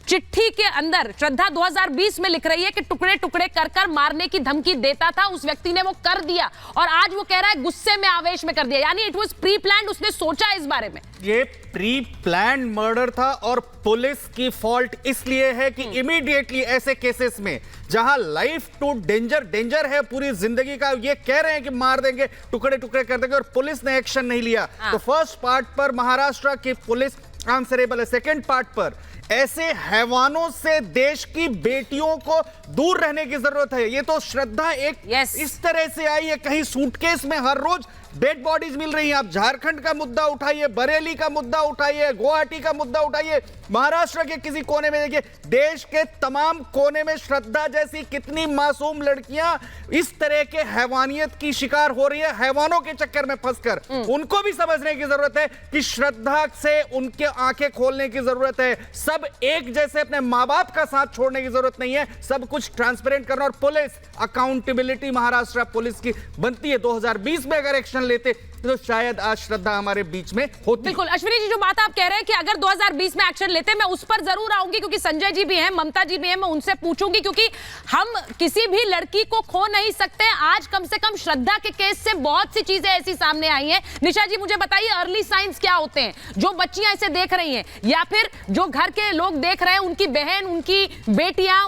चिट्ठी के अंदर श्रद्धा 2020 में लिख रही है कि टुकड़े टुकड़े कर कर मारने की धमकी देता था, उस व्यक्ति ने वो कर दिया और आज वो कह रहा है गुस्से में आवेश में कर दिया, यानी इट वाज प्री प्लान्ड, उसने सोचा इस बारे में। ये प्री प्लान्ड मर्डर था और पुलिस की फॉल्ट इसलिए है कि इमीडिएटली ऐसे केसेस में जहां लाइफ टू डेंजर है पूरी जिंदगी का, ये कह रहे हैं कि मार देंगे, टुकड़े टुकड़े कर देंगे और पुलिस ने एक्शन नहीं लिया। तो फर्स्ट पार्ट पर महाराष्ट्र की पुलिस आंसरेबल है। सेकेंड पार्ट पर ऐसे हैवानों से देश की बेटियों को दूर रहने की जरूरत है। ये तो श्रद्धा एक इस तरह से आई है, कहीं सूटकेस में हर रोज डेड बॉडीज मिल रही हैं। आप झारखंड का मुद्दा उठाइए, बरेली का मुद्दा उठाइए, गुवाहाटी का मुद्दा उठाइए, महाराष्ट्र के किसी कोने में देखिए, देश के तमाम कोने में श्रद्धा जैसी कितनी मासूम लड़कियां इस तरह के हैवानियत की शिकार हो रही है, हैवानों के चक्कर में फंसकर। उनको भी समझने की जरूरत है कि श्रद्धा से उनके आंखें खोलने की जरूरत है। सब एक जैसे अपने मां बाप का साथ छोड़ने की जरूरत नहीं है, सब कुछ ट्रांसपेरेंट करना। और पुलिस अकाउंटेबिलिटी महाराष्ट्र पुलिस की बनती है। 2020 में अगर एक्शन लेते तो शायद आज श्रद्धा हमारे बीच में होती। बिल्कुल अश्विनी जी, जो बात आप कह रहे हैं कि अगर 2020 में एक्शन लेते, मैं उस पर जरूर आऊंगी क्योंकि संजय जी भी हैं, ममता जी भी हैं, मैं उनसे पूछूंगी क्योंकि हम किसी भी लड़की को खो नहीं सकते। आज कम से कम श्रद्धा के केस से बहुत सी चीजें ऐसी सामने आई हैं। निशा जी मुझे बताइए अर्ली साइंस क्या होते हैं, जो बच्चियां इसे देख रही हैं या फिर जो घर के लोग देख रहे हैं, उनकी बहन, उनकी बेटियां,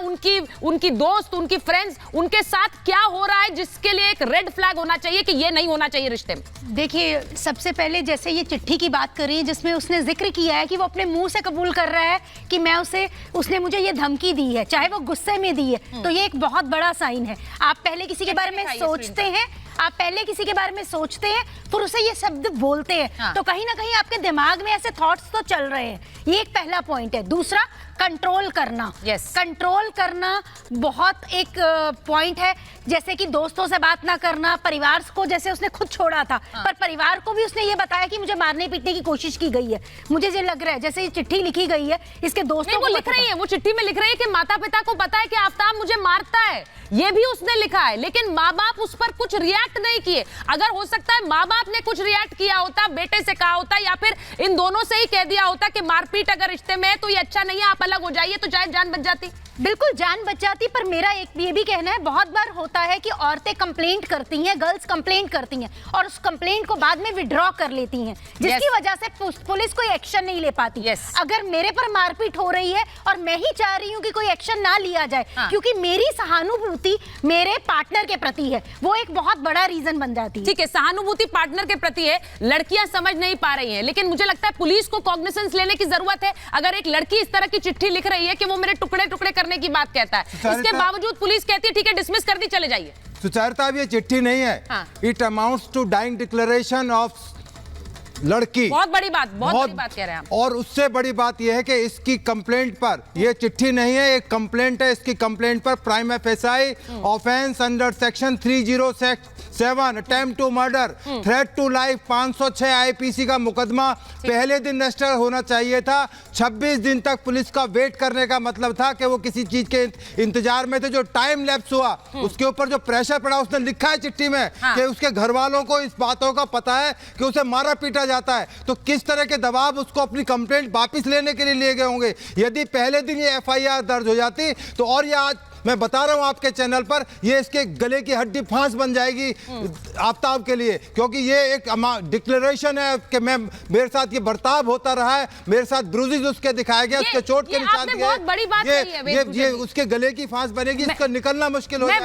उनकी दोस्त, उनकी फ्रेंड्स, उनके साथ क्या हो रहा है जिसके लिए एक रेड फ्लैग होना चाहिए कि ये नहीं होना चाहिए रिश्ते में। देखिए, सबसे पहले जैसे ये चिट्ठी की बात कर रही है जिसमें उसने जिक्र किया है कि वो अपने मुंह से कबूल कर रहा है कि उसने मुझे ये धमकी दी है, चाहे वो गुस्से में दी है, तो ये एक बहुत बड़ा साइन है। आप पहले किसी के बारे में सोचते हैं, फिर उसे ये शब्द बोलते हैं, तो कहीं ना कहीं आपके दिमाग में ऐसे थॉट्स तो चल रहे हैं। ये एक पहला पॉइंट है। दूसरा, कंट्रोल करना। कंट्रोल करना बहुत एक पॉइंट है। जैसे कि दोस्तों से बात ना करना, परिवार को जैसे उसने खुद छोड़ा था, पर परिवार को भी उसने ये बताया कि मुझे मारने पीटने की कोशिश की गई है। मुझे ये लग रहा है जैसे ये चिट्ठी लिखी गई है, इसके दोस्तों को लिख रही है, वो चिट्ठी में लिख रही है कि माता पिता को पता है कि आफ्ताब मुझे मारता है, ये भी उसने लिखा है, लेकिन माँ बाप उस पर कुछ रिएक्ट नहीं किए। अगर हो सकता है माँ बाप ने कुछ रिएक्ट किया होता, बेटे से कहा होता या फिर इन दोनों से ही कह दिया होता कि मारपीट अगर रिश्ते में है तो ये अच्छा नहीं है, आप अलग हो जाइए, तो शायद जान बच जाती। बिल्कुल जान बच जाती। पर मेरा एक ये भी कहना है, बहुत बार होता है कि औरतें कंप्लेंट करती हैं, गर्ल्स कंप्लेंट करती हैं और उस कंप्लेंट को बाद में विड्रॉ कर लेती हैं, जिसकी वजह से पुलिस कोई एक्शन नहीं ले पाती। अगर मेरे पर मारपीट हो रही है और मैं ही चाह रही हूँ कि कोई एक्शन ना लिया जाए, क्योंकि मेरी सहानुभूति मेरे पार्टनर के प्रति है, वो एक बहुत बड़ा रीजन बन जाती है। ठीक है, सहानुभूति पार्टनर के प्रति है, लड़कियां समझ नहीं पा रही हैं, लेकिन मुझे लगता है पुलिस को कॉग्निसेंस लेने की जरूरत है। अगर एक लड़की इस तरह की चिट्ठी लिख रही है कि वो मेरे टुकड़े टुकड़े करने की बात कहता है, इसके बावजूद पुलिस कहती है ठीक है डिसमिस कर दी, चले जाइए। सुचरिता, अब ये चिट्ठी नहीं है, it amounts to dying declaration of लड़की। बहुत बड़ी बात कह रहे हैं आप। और उससे बड़ी बात यह है कि इसकी कंप्लेंट पर, यह चिट्ठी नहीं है, एक कंप्लेंट है, इसकी कंप्लेंट पर prime FSI offence under section 307 attempt to murder, threat to life 506 IPC का मुकदमा पहले दिन रजिस्टर होना चाहिए था। 26 दिन तक पुलिस का वेट करने का मतलब था कि वो किसी चीज के इंतजार में थे। जो टाइम लैप्स हुआ उसके ऊपर जो प्रेशर पड़ा, उसने लिखा है चिट्ठी में कि उसके घर वालों को इस बातों का पता है कि उसे मारा पीटा जाता है, तो किस तरह के दबाव उसको अपनी कंप्लेंट वापस लेने के लिए लिए गए होंगे। यदि पहले दिन ये एफआईआर दर्ज हो जाती तो, और ये आज मैं बता रहा हूं आपके चैनल पर, ये इसके गले की हड्डी फांस बन जाएगी आफ्ताब के लिए, क्योंकि ये एक डिक्लेरेशन है कि मेरे साथ ये बर्ताव होता रहा है, मेरे साथ ब्रूजेस उसके दिखाया गया, उसके चोट के निशान दिए, बहुत बड़ी बात ये उसके गले की फांस बनेगी, इसका निकलना मुश्किल हो जाएगा।